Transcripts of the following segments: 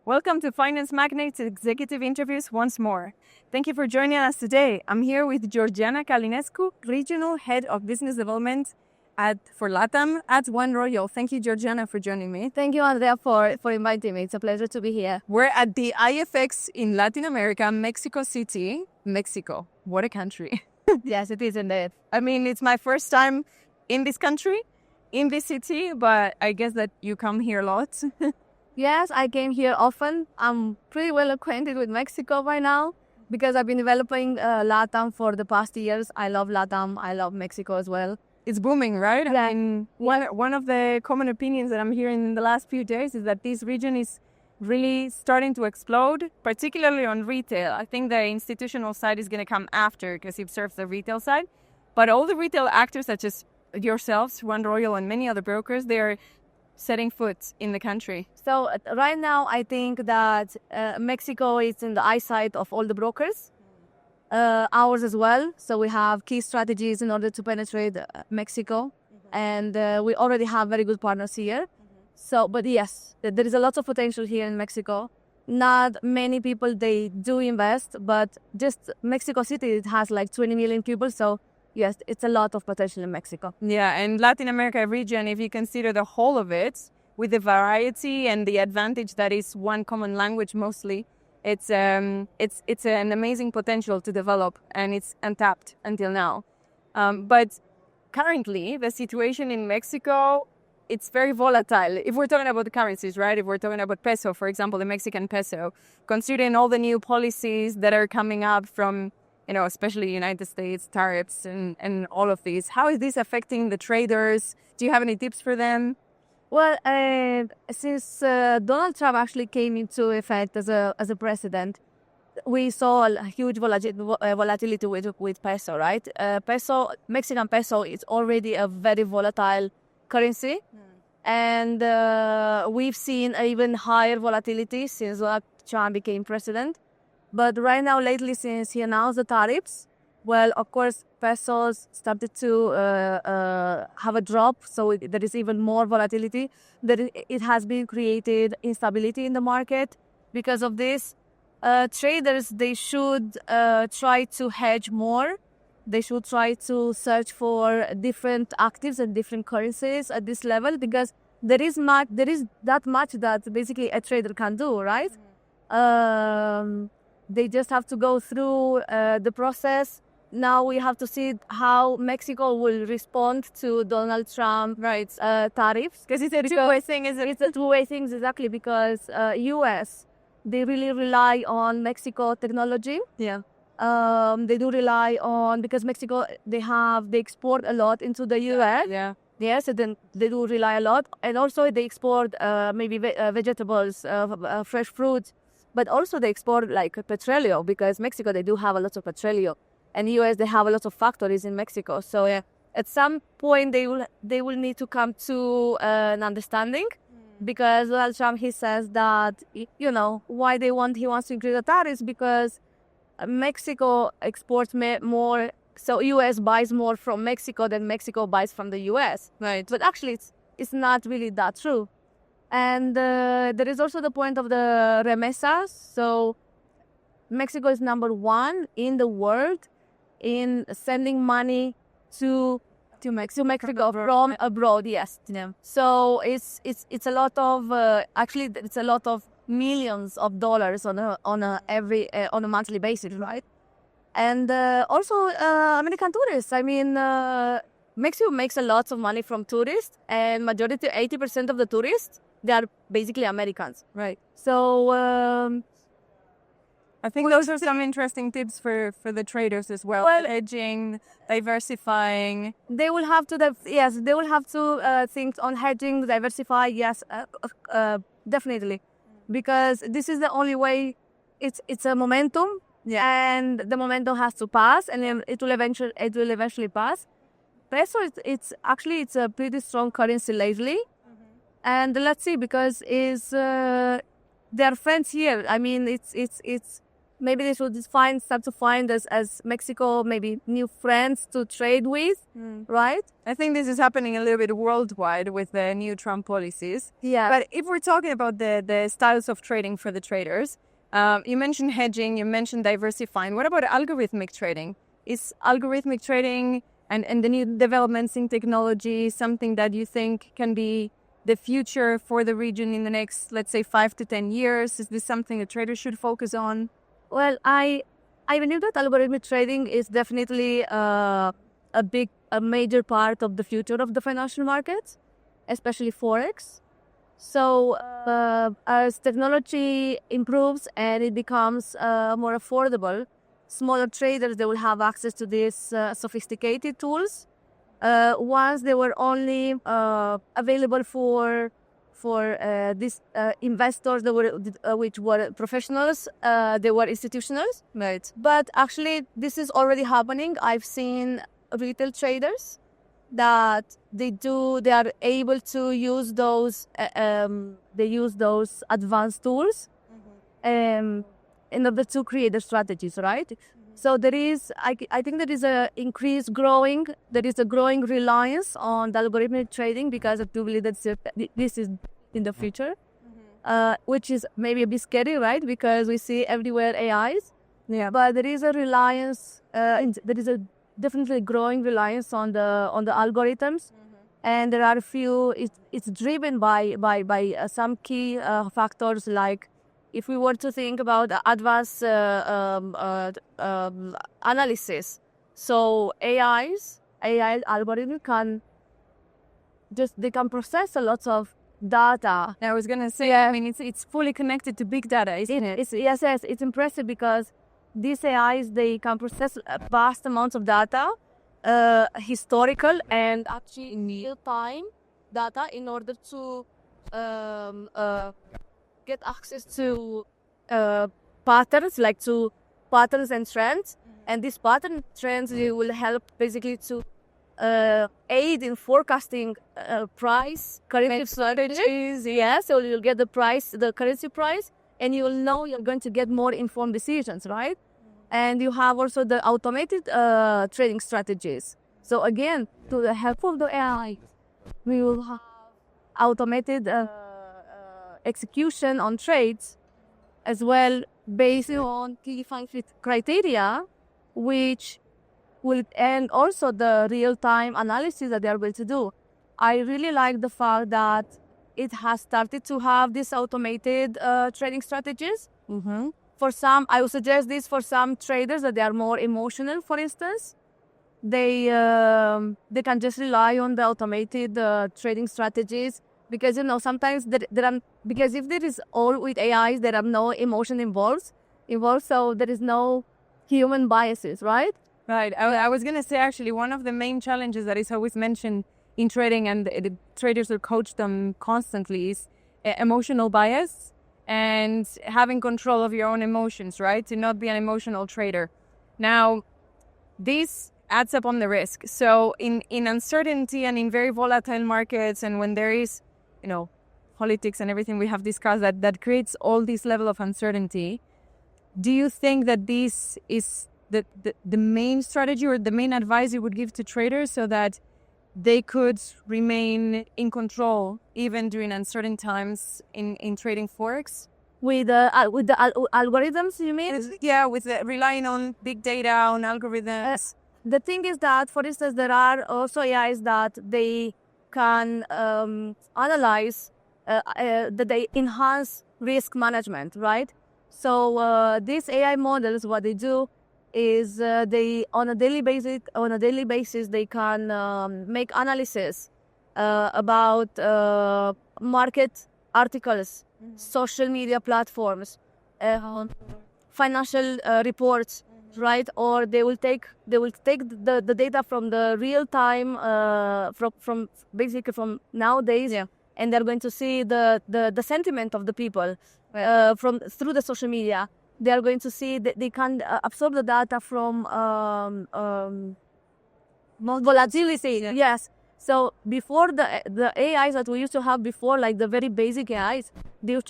Welcome to Finance Magnates Executive Interviews once more. Thank you for joining us today. I'm here with Georgiana Kalinescu, Regional Head of Business Development for LATAM at OneRoyal. Thank you, Georgiana, for joining me. Thank you, Andrea, for inviting me. It's a pleasure to be here. We're at the iFX in Latin America, Mexico City. Mexico, what a country. Yes, it is indeed. I mean, it's my first time in this country, in this city, but I guess that you come here a lot. Yes, I came here often. I'm pretty well acquainted with Mexico by now because I've been developing LATAM for the past years. I love LATAM. I love Mexico as well. It's booming, right? Yeah. And one of the common opinions that I'm hearing in the last few days is that this region is really starting to explode, particularly on retail. I think the institutional side is going to come after because it serves the retail side. But all the retail actors such as yourselves, OneRoyal and many other brokers, they are setting foot in the country. So right now, I think that Mexico is in the eyesight of all the brokers, ours as well. So we have key strategies in order to penetrate Mexico, and we already have very good partners here. So, but yes, there is a lot of potential here in Mexico. Not many people, they do invest, but just Mexico City, it has like 20 million people. So yes, it's a lot of potential in Mexico. Yeah, and Latin America region, if you consider the whole of it, with the variety and the advantage that is one common language mostly, it's an amazing potential to develop, and it's untapped until now. But currently, the situation in Mexico, it's very volatile. If we're talking about the currencies, right? If we're talking about peso, for example, the Mexican peso, considering all the new policies that are coming up from, especially United States, tariffs and all of these. How is this affecting the traders? Do you have any tips for them? Well, since Donald Trump actually came into effect as a president, we saw a huge volatility with peso, right? Mexican peso is already a very volatile currency. And we've seen even higher volatility since Trump became president. But right now, lately, since he announced the tariffs, well, of course, pesos started to have a drop. So there is even more volatility. It has been created instability in the market. Because of this, traders, they should try to hedge more. They should try to search for different actives and different currencies at this level, because there is that much that basically a trader can do, right? They just have to go through the process. Now we have to see how Mexico will respond to Donald Trump tariffs. Because it's a two-way thing, isn't it? It's a two-way thing, exactly, because US, they really rely on Mexico technology. Yeah. They do rely on, because Mexico, they export a lot into the US. Yeah. Yes, and then they do rely a lot. And also they export maybe vegetables, fresh fruits. But also they export like petroleum, because Mexico, they do have a lot of petroleum. And US, they have a lot of factories in Mexico. So at some point they will need to come to an understanding. Because Donald Trump, he says that, why he wants to increase the tariffs, because Mexico exports more, so US buys more from Mexico than Mexico buys from the US. Right. But actually, it's not really that true. And there is also the point of the remesas. So Mexico is number one in the world in sending money to Mexico from abroad. Yes. Yeah. So it's a lot of it's a lot of millions of dollars on a monthly basis, right? And also American tourists. I mean, Mexico makes a lot of money from tourists, and majority, 80% of the tourists, they are basically Americans, right? So I think those are some interesting tips for the traders as well. Hedging, diversifying. They will have to think on hedging, diversify. Yes, definitely, because this is the only way. It's a momentum, and the momentum has to pass, and then it will eventually pass. Peso, it's a pretty strong currency lately, and let's see, because their friends here. I mean, it's maybe they should start to find us as Mexico, maybe new friends to trade with, right? I think this is happening a little bit worldwide with the new Trump policies. Yeah. But if we're talking about the styles of trading for the traders, you mentioned hedging, you mentioned diversifying. What about algorithmic trading? Is algorithmic trading and the new developments in technology something that you think can be the future for the region in the next, let's say, 5 to 10 years? Is this something a trader should focus on? Well, I believe that algorithmic trading is definitely a major part of the future of the financial markets, especially Forex. So as technology improves and it becomes more affordable, smaller traders, they will have access to these sophisticated tools. Once they were only available for these investors which were professionals, they were institutionals. Right. But actually, this is already happening. I've seen retail traders that they are able to use those advanced tools in order to create the strategies, right? So there is, I think there is a growing reliance on the algorithmic trading, because I do believe that this is in the future, which is maybe a bit scary, right? Because we see everywhere AIs. Yeah. But there is a reliance, there is a definitely growing reliance on the algorithms. And there are a few, it's driven by some key factors, like if we were to think about advanced analysis. So AI algorithm they can process a lot of data. I was going to say, Yeah. I mean, it's fully connected to big data, isn't it? Yes, it's impressive because these AIs, they can process vast amounts of data, historical and actually in real-time data, in order to get access to patterns, like to patterns and trends. And these pattern trends will help basically to aid in forecasting price, currency strategies. Yeah, so you'll get the currency price, and you'll know you're going to get more informed decisions, right? And you have also the automated trading strategies. So again, to the help of the AI, we will have automated execution on trades as well, based on key function criteria, which will, and also the real-time analysis that they are going to do. I really like the fact that it has started to have these automated trading strategies. For some, I would suggest this for some traders that they are more emotional, for instance. They can just rely on the automated trading strategies, because sometimes because if there is all with AIs, there are no emotion involved, so there is no human biases, right? Right. I was going to say, actually, one of the main challenges that is always mentioned in trading, and the traders will coach them constantly, is emotional bias and having control of your own emotions, right? To not be an emotional trader. Now, this adds up on the risk. So in uncertainty and in very volatile markets, and when there is, politics and everything we have discussed that creates all this level of uncertainty, do you think that this is the main strategy or the main advice you would give to traders, so that they could remain in control even during uncertain times in trading Forex? With the algorithms, you mean? Yeah, with relying on big data, on algorithms. The thing is that, for instance, there are also AIs that they can analyze, that they enhance risk management, right? So these AI models, what they do is they on a daily basis they can make analysis about market articles, social media platforms, financial reports, right? Or they will take the data from the real time, from basically from nowadays, and they're going to see the sentiment of the people through the social media. They are going to see that they can absorb the data from volatility. Yes. So before the AIs that we used to have before, like the very basic AIs, they were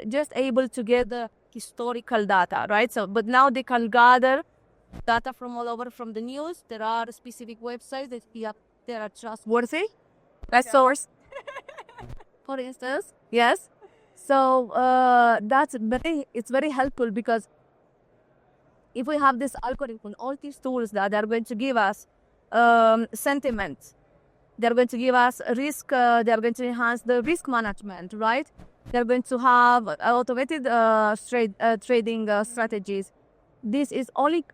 just able to get the historical data, right? So, but now they can gather data from all over from the news. There are specific websites that they are trustworthy. That's source, for instance. Yes. So it's very helpful because if we have this algorithm, all these tools that are going to give us sentiment, they're going to give us risk, they're going to enhance the risk management, right? They're going to have automated trading strategies. This is only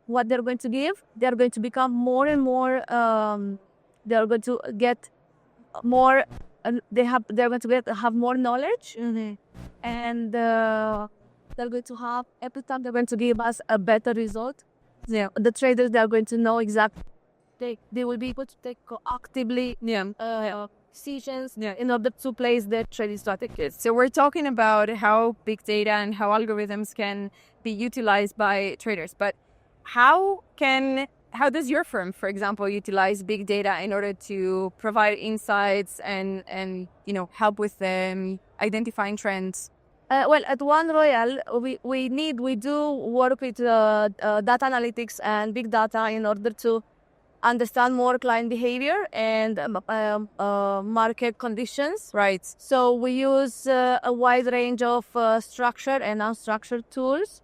what they're going to give. They're going to become more and more. They're going to get more. They're going to have more knowledge, and they're going to have every time they're going to give us a better result. Yeah, the traders, they're going to know exactly. They will be able to take actively decisions in order to place their trading strategies. So we're talking about how big data and how algorithms can be utilized by traders. But how does your firm, for example, utilize big data in order to provide insights and help with identifying trends? Well, at OneRoyal, we do work with data analytics and big data in order to understand more client behavior and market conditions. Right. So we use a wide range of structured and unstructured tools,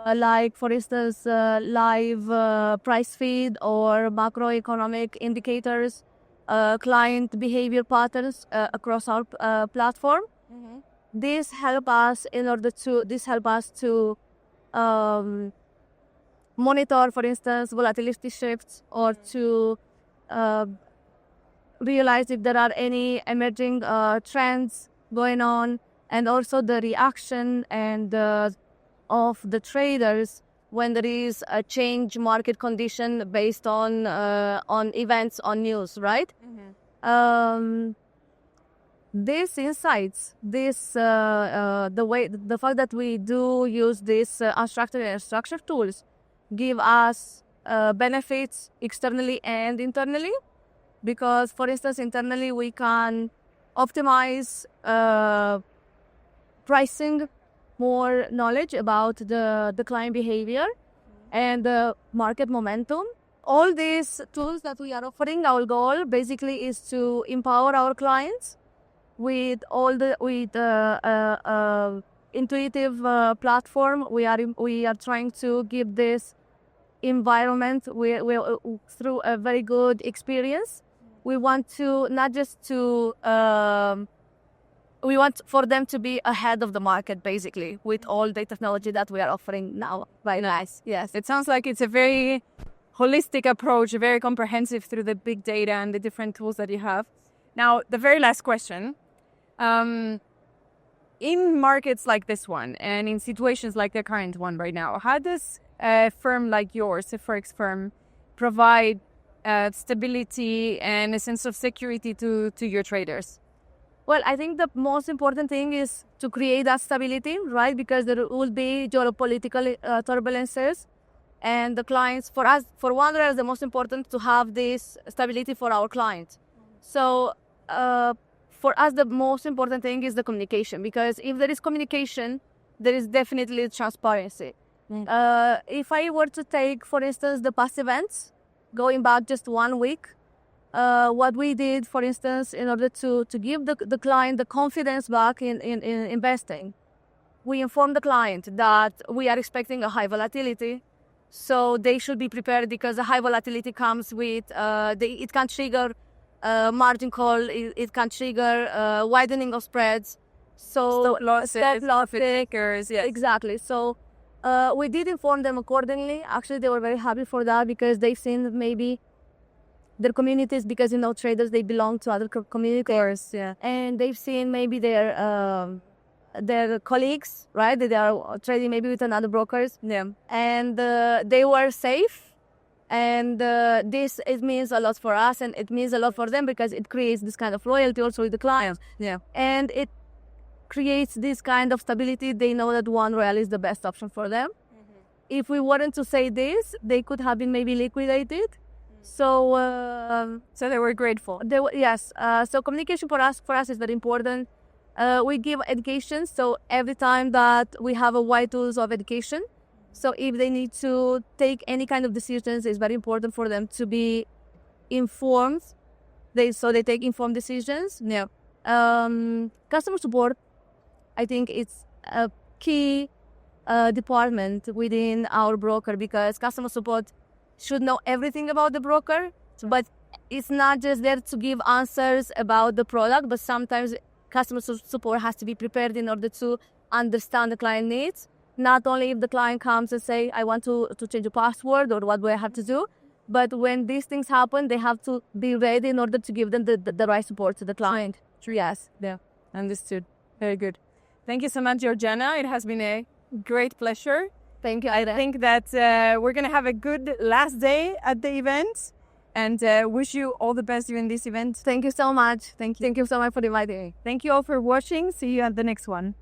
like, for instance, live price feed or macroeconomic indicators, client behavior patterns across our platform. Mm-hmm. This help us to monitor, for instance, volatility shifts, or to realize if there are any emerging trends going on, and also the reaction and of the traders when there is a change market condition based on events on news, right? Mm-hmm. These insights, the fact that we do use these unstructured and structured tools, give us benefits externally and internally. Because, for instance, internally we can optimize pricing, more knowledge about the client behavior and the market momentum. All these tools that we are offering, our goal basically is to empower our clients with intuitive platform. We are trying to give this environment through a very good experience. We want to not just to we want for them to be ahead of the market, basically, with all the technology that we are offering now. Right. Nice. Yes, it sounds like it's a very holistic approach, very comprehensive through the big data and the different tools that you have. Now, the very last question. In markets like this one and in situations like the current one right now, how does a firm like yours, a Forex firm, provide stability and a sense of security to your traders? Well, I think the most important thing is to create that stability, right? Because there will be geopolitical turbulences, and the clients, for us, for OneRoyal, is the most important to have this stability for our clients. So for us, the most important thing is the communication, because if there is communication, there is definitely transparency. If I were to take, for instance, the past events, going back just 1 week, what we did, for instance, in order to give the client the confidence back in investing, we informed the client that we are expecting a high volatility, so they should be prepared, because the high volatility comes with, it can trigger margin call, it can trigger widening of spreads. So stop losses, yes. Exactly. So we did inform them accordingly. Actually, they were very happy for that, because they've seen maybe their communities, because traders, they belong to other communities. Of course, yeah. And they've seen maybe their colleagues, right? They are trading maybe with another brokers. Yeah. And they were safe. And it means a lot for us, and it means a lot for them, because it creates this kind of loyalty also with the clients. Yeah. And it creates this kind of stability. They know that OneRoyal is the best option for them. Mm-hmm. If we weren't to say this, they could have been maybe liquidated. So they were grateful. Yes. So communication for us is very important. We give education, so every time that we have a wide tools of education. So if they need to take any kind of decisions, it's very important for them to be informed. They take informed decisions. Yeah. Customer support, I think it's a key department within our broker, because customer support should know everything about the broker, but it's not just there to give answers about the product, but sometimes customer support has to be prepared in order to understand the client needs. Not only if the client comes and say, I want to change a password or what do I have to do, but when these things happen, they have to be ready in order to give them the right support to the client. Yes. Yeah, understood. Very good. Thank you so much, Georgiana. It has been a great pleasure. Thank you, I Ira. think that we're going to have a good last day at the event, and wish you all the best during this event. Thank you so much. Thank you so much for inviting me. Thank you all for watching. See you at the next one.